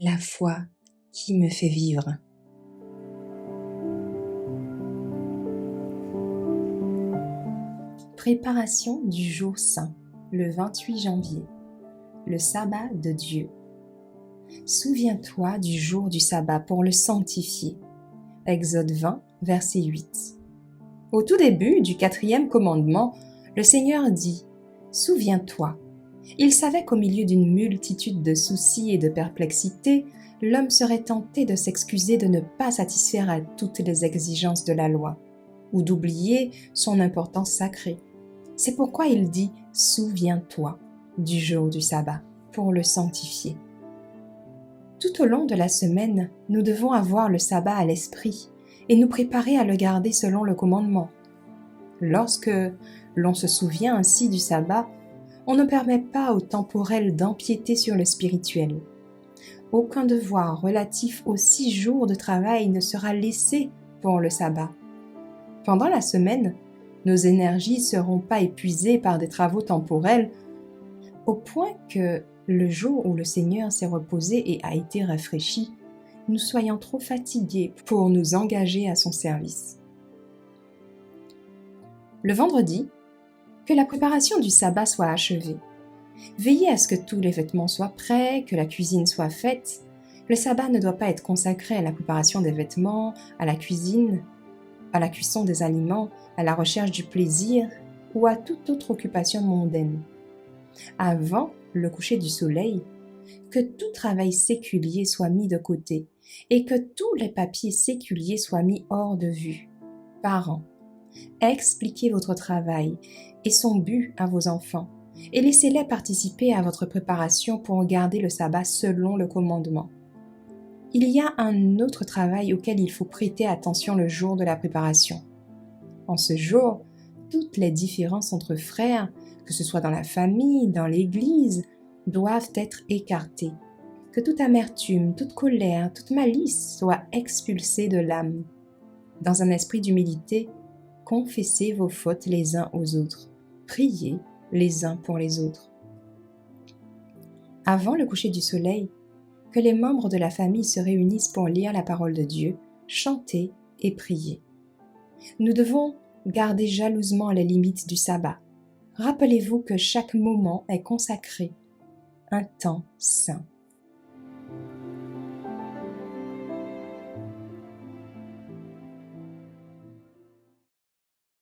La foi qui me fait vivre. Préparation du jour saint, le 28 janvier, le sabbat de Dieu. Souviens-toi du jour du sabbat pour le sanctifier. Exode 20, verset 8. Au tout début du 4e commandement, le Seigneur dit « Souviens-toi ». Il savait qu'au milieu d'une multitude de soucis et de perplexités, l'homme serait tenté de s'excuser de ne pas satisfaire à toutes les exigences de la loi, ou d'oublier son importance sacrée. C'est pourquoi il dit « Souviens-toi » du jour du sabbat, pour le sanctifier. Tout au long de la semaine, nous devons avoir le sabbat à l'esprit et nous préparer à le garder selon le commandement. Lorsque l'on se souvient ainsi du sabbat, on ne permet pas au temporel d'empiéter sur le spirituel. Aucun devoir relatif aux 6 jours de travail ne sera laissé pour le sabbat. Pendant la semaine, nos énergies ne seront pas épuisées par des travaux temporels, au point que le jour où le Seigneur s'est reposé et a été rafraîchi, nous soyons trop fatigués pour nous engager à son service. Le vendredi, que la préparation du sabbat soit achevée. Veillez à ce que tous les vêtements soient prêts, que la cuisine soit faite. Le sabbat ne doit pas être consacré à la préparation des vêtements, à la cuisine, à la cuisson des aliments, à la recherche du plaisir ou à toute autre occupation mondaine. Avant le coucher du soleil, que tout travail séculier soit mis de côté et que tous les papiers séculiers soient mis hors de vue. Parents, expliquez votre travail et son but à vos enfants et laissez-les participer à votre préparation pour garder le sabbat selon le commandement. Il y a un autre travail auquel il faut prêter attention le jour de la préparation. En ce jour, toutes les différences entre frères, que ce soit dans la famille, dans l'église, doivent être écartées. Que toute amertume, toute colère, toute malice soit expulsée de l'âme. Dans un esprit d'humilité, confessez vos fautes les uns aux autres. Priez les uns pour les autres. Avant le coucher du soleil, que les membres de la famille se réunissent pour lire la parole de Dieu, chanter et prier. Nous devons garder jalousement les limites du sabbat. Rappelez-vous que chaque moment est consacré, un temps saint.